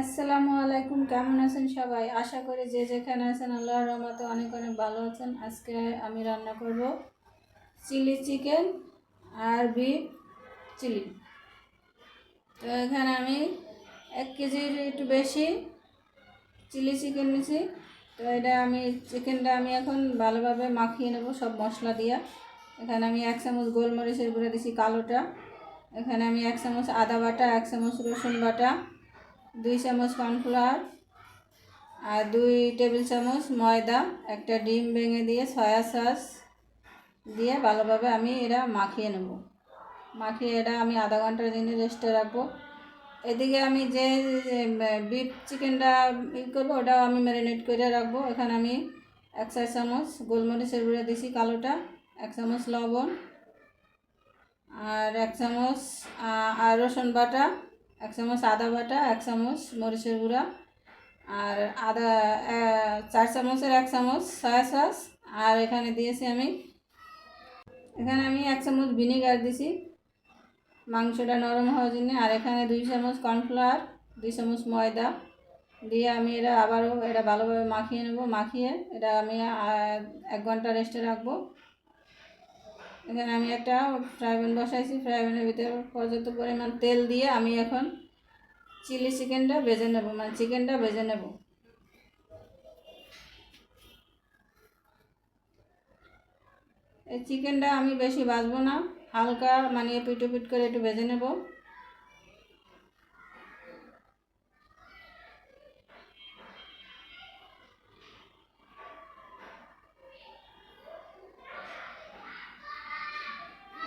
আসসালামু আলাইকুম, কেমন আছেন সবাই? আশা করি যে যেখানে আছেন আল্লাহর রহমতে অনেক অনেক ভালো আছেন। আজকে আমি রান্না করব চিলি চিকেন আর বিফ চিলি। তো এখানে আমি 1 কেজির একটু বেশি চিলি চিকেন নিয়েছি। তো চিকেনটা আমি এখন ভালোভাবে মাখিয়ে নেব সব মশলা দিয়ে। এখানে আমি 1 চামচ গোলমরিচের গুঁড়ো দিয়েছি কালোটা। এখানে আমি 1 চামচ আদা বাটা, 1 চামচ রসুন বাটা, 2 চামচ কর্নফ্লাওয়ার আর 2 টেবিল চামচ ময়দা, একটা ডিম ভেঙে দিয়ে সয়া সস দিয়ে ভালোভাবে আমি এটা মাখিয়ে নেব। মাখিয়ে এটা আমি আধা ঘন্টার জন্য রেস্টে রাখবো। এদিকে আমি যে বিফ চিকেনটা করবো ওটাও আমি ম্যারিনেট করে রাখবো। এখানে আমি 1 চামচ গোলমরিচের গুঁড়ো দিয়েছি কালোটা, 1 চামচ লবণ আর 1 চামচ রসুন বাটা, 1 চামচ আদা বাটা, 1 চামচ মরিচের গুঁড়া আর 4 চামচের 1 চামচ সয়া সস। আর এখানে আমি 1 চামচ ভিনেগার দিছি মাংসটা নরম হওয়ার জন্য। আর এখানে 2 চামচ কর্নফ্লাওয়ার, 2 চামচ ময়দা দিয়ে আমি আবারও ভালোভাবে মাখিয়ে নেব। মাখিয়ে এটা আমি 1 ঘন্টা রেস্টে রাখবো। এখানে আমি একটা ফ্রাই প্যান বসাইছি। ফ্রাই প্যানের ভিতরে পর্যাপ্ত পরিমাণ তেল দিয়ে আমি এখন চিলি চিকেনটা ভেজে নেব, চিকেনটা ভেজে নেব। এই চিকেনটা আমি বেশি ভাজবো না, হালকা এপিট ওপিট করে একটু ভেজে নেব।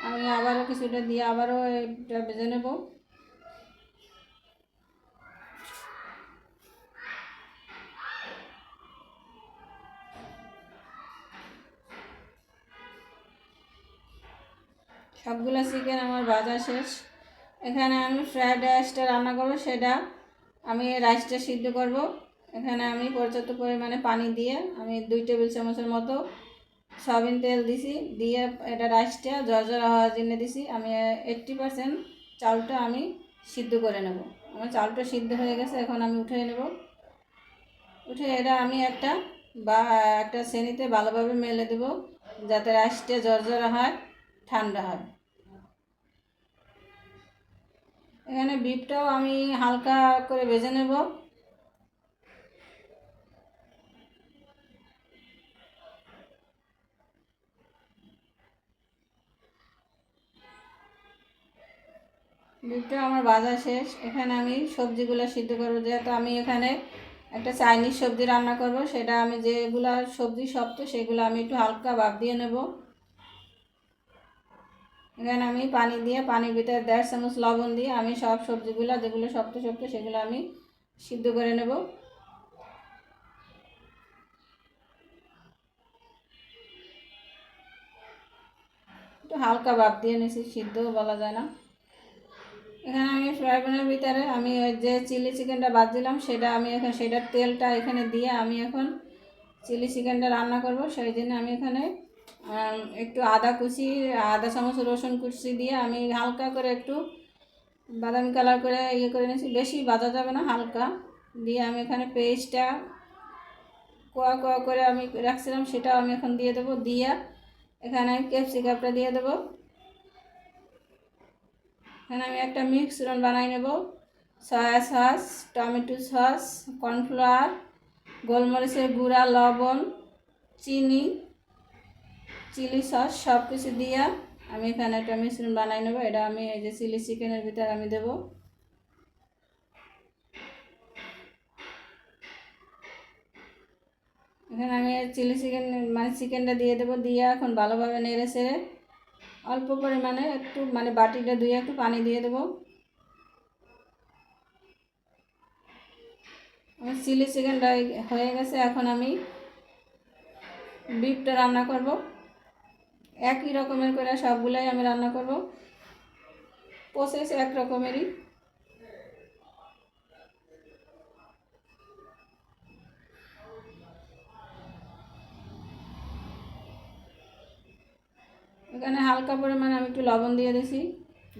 আমি আবারও কিছুটা দিয়ে আবারও এটা ভেজে নেব। সবগুলো চিকেন আমার ভাজা শেষ। এখানে আমি ফ্রায়েড রাইসটা রান্না করব, সেটা আমি রাইসটা সিদ্ধ করব। এখানে আমি পর্যাপ্ত পরিমাণে পানি দিয়ে আমি 2 টেবিল চামচের মতো সয়াবিন তেল দিছি, দিয়ে এটা রাইসটা ঝরঝরা হওয়ার জন্য দিছি। আমি 80% চালটা আমি সিদ্ধ করে নেব। আমার চালটা সিদ্ধ হয়ে গেছে, এখন আমি উঠিয়ে নেব। উঠে এটা আমি একটা শ্রেণীতে ভালোভাবে মেলে দেব, যাতে রাইসটা ঝরঝরা হয়, ঠান্ডা হয়। এখানে বিফটাও আমি হালকা করে ভেজে নেব। বিফটা আমার ভাজা শেষ। এখানে আমি সবজিগুলো সিদ্ধ করবো, যেহেতু আমি এখানে একটা চাইনিজ সবজি রান্না করব, সেটা আমি যেগুলো সবজি শক্ত সেগুলো আমি একটু হালকা ভাপ দিয়ে নেব। এখানে আমি পানি দিয়ে, পানির ভিতরে 1.5 চামচ লবণ দিয়ে আমি সব সবজিগুলো যেগুলো শক্ত শক্ত সেগুলো আমি সিদ্ধ করে নেব। একটু হালকা ভাপ দিয়ে নিয়েছি, সিদ্ধ বলা যায় না। এখানে আমি ফ্রাই প্যানের ভিতরে আমি যে চিলি চিকেনটা ভাজছিলাম সেটার তেলটা এখানে দিয়ে আমি এখন চিলি চিকেনটা রান্না করব। সেই জন্য আমি এখানে একটু আদা চামচ রসুন কুচি দিয়ে আমি হালকা করে একটু বাদামি কালার করে করে নিয়েছি। বেশি ভাজা যাবে না, হালকা দিয়ে আমি এখানে পেস্টটা কোয়া কোয়া করে আমি রাখছিলাম সেটাও আমি এখন দিয়ে দেবো। দিয়ে এখানে ক্যাপসিকামটা দিয়ে দেবো। এখানে আমি একটা মিশ্রণ বানাই নেব। Soya sauce, tomato sauce, cornflour, গোলমরিচের গুঁড়া, লবণ, চিনি, চিলি সস সব কিছু দিয়ে আমি এখানে একটা মিশ্রণ বানাই নেব। এটা আমি এই যে চিলি চিকেনের ভিতরে আমি দেব। এখানে আমি চিলি চিকেন চিকেনটা দিয়ে দেবো। দিয়ে এখন ভালোভাবে নেড়ে চেড়ে অল্প পরিমাণে একটু বাটিটা ধুয়ে একটু পানি দিয়ে দেবো। আমার চিলি চিকেনটা হয়ে গেছে। এখন আমি বিফটা রান্না করব। একই রকমের করে সবগুলাই আমি রান্না করব, প্রসেস এক রকমেরই। এখানে হালকা পরিমাণে আমি একটু লবণ দিয়ে দিছি।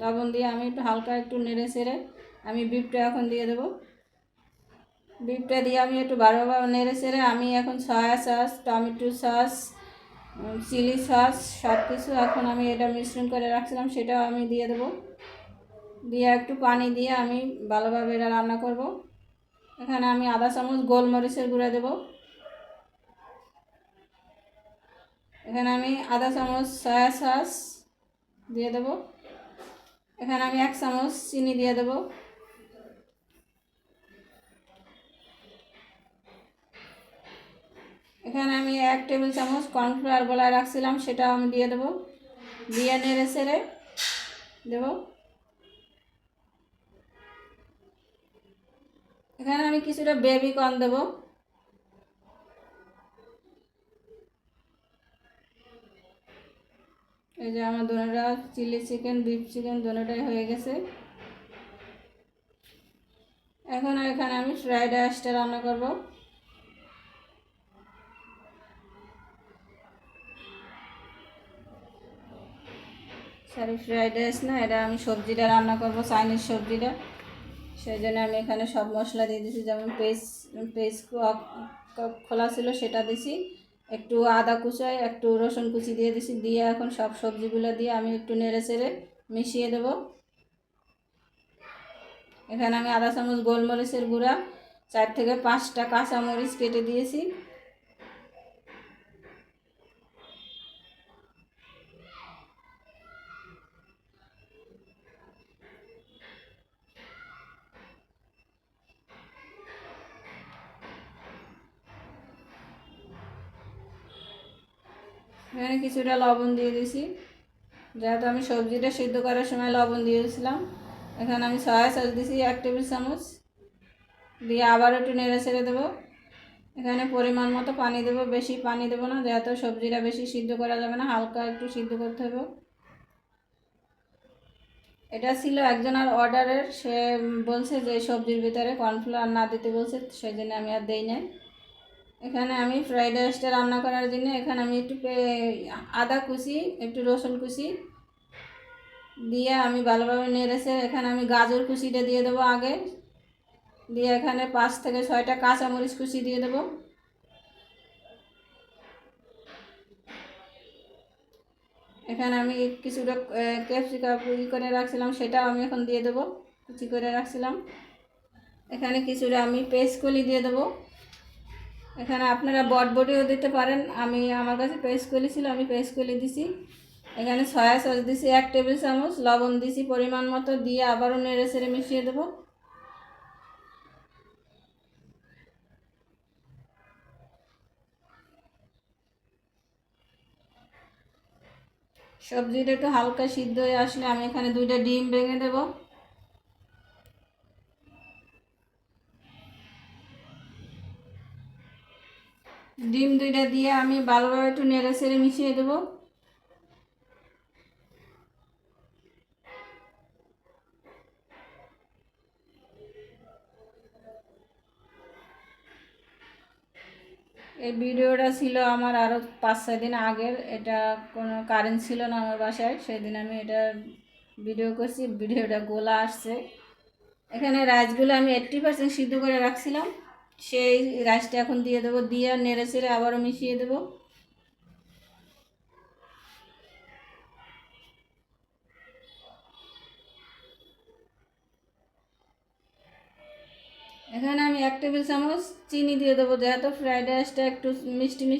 লবণ দিয়ে আমি একটু হালকা একটু নেড়ে চেড়ে আমি বিফটা এখন দিয়ে দেবো। বিফটা দিয়ে আমি একটু ভালোভাবে নেড়ে চেড়ে আমি এখন soya sauce, tomato sauce, chilli sauce সব কিছু এখন আমি এটা মিশ্রণ করে রাখছিলাম সেটাও আমি দিয়ে দেবো। দিয়ে একটু পানি দিয়ে আমি ভালোভাবে এটা রান্না করব। এখানে আমি আধা চামচ গোলমরিচের গুঁড়া দেব। এখানে আমি আধা চামচ সয়া সস দিয়ে দেব। এখানে আমি 1 চামচ চিনি দিয়ে দেব। এখানে আমি 1 টেবিল চামচ কর্নফ্লাওয়ার গলায় রাখছিলাম সেটাও আমি দিয়ে দেব। দিয়ে নেড়ে চেড়ে দেব। এখানে আমি কিছুটা বেবি কর্ন দেব। এই যে আমার দোনোটা চিলি চিকেন, বিফ চিকেন দোনোটাই হয়ে গেছে। এখন এখানে আমি ফ্রাইড রাইসটা রান্না করব। সরি, ফ্রাইড রাইস না, এটা আমি সবজিটা রান্না করব, চাইনিজ সবজিটা। সেই জন্য আমি এখানে সব মশলা দিয়ে দিয়েছি, যেমন পেস্ট খোলা ছিল সেটা দিছি, একটু আদা কুচাই, একটু রসুন কুচি দিয়ে দিছি। দিয়ে এখন সব সবজিগুলো দিয়ে আমি একটু নেড়ে চেড়ে মিশিয়ে দেব। এখানে আমি আধা চামচ গোলমরিচের গুঁড়া, 4 থেকে 5টা কাঁচামরিচ কেটে দিয়েছি। এখানে কিছুটা লবণ দিয়ে দিয়েছি, যেহেতু আমি সবজিটা সিদ্ধ করার সময় লবণ দিয়েছিলাম। এখানে আমি সয়া সস দিয়েছি 1 টেবিল চামচ। দিয়ে আবার একটু নেড়ে ছেড়ে দেবো। এখানে পরিমাণ মতো পানি দেবো, বেশি পানি দেবো না, যেহেতু সবজিটা বেশি সিদ্ধ করা যাবে না, হালকা একটু সিদ্ধ করতে হবে। এটা ছিল একজনের অর্ডারের, সে বলছে যে সবজির ভিতরে কর্নফ্লাওয়ার না দিতে বলছে, সেই জন্য আমি আর দেই নাই। এখানে আমি ফ্রাইড রাইসটা রান্না করার জন্য এখানে আমি একটু আদা কুচি, একটু রসুন কুচি দিয়ে আমি ভালোভাবে নেড়েছে। এখানে আমি গাজর কুচিটা দিয়ে দেবো আগে। দিয়ে এখানে 5 থেকে 6টা কাঁচামরিচ কুচি দিয়ে দেবো। এখানে আমি কিছুটা ক্যাপসিকাম করে রাখছিলাম সেটাও আমি এখন দিয়ে দেবো, কুচি করে রাখছিলাম। এখানে কিছুটা আমি পেস্ট কলি দিয়ে দেবো। এখানে আপনারা বটবটিও দিতে পারেন, আমার কাছে পেস্ট কলি ছিল, আমি পেস্ট কলি দিছি। এখানে সয়া সস দিছি 1 টেবিল চামচ, লবণ দিছি পরিমাণ মতো, দিয়ে আবারও নেড়ে চেড়ে মিশিয়ে দেবো। সবজিটা একটু হালকা সিদ্ধ হয়ে আসলে আমি এখানে 2টা ডিম ভেঙে দেব। ডিম 2টা দিয়ে আমি ভালোভাবে একটু নেড়ে চেড়ে মিশিয়ে দেবো। এই ভিডিওটা ছিল আমার আরও 5-6 দিন আগের, এটা কোনো কারেন্ট ছিল না আমার বাসায়, সেদিন আমি এটা ভিডিও করছি, ভিডিওটা গোলা আসছে। এখানে রাইসগুলো আমি 80% সিদ্ধ করে রাখছিলাম, সেই রাইসটা এখন দিয়ে দেবো। দিয়ে নেড়ে চেড়ে আবারও মিশিয়ে দেবো। এখানে আমি 1 টেবিল চামচ চিনি দিয়ে দেবো, যেহেতু ফ্রাইড রাইসটা একটু মিষ্টি মিষ্টি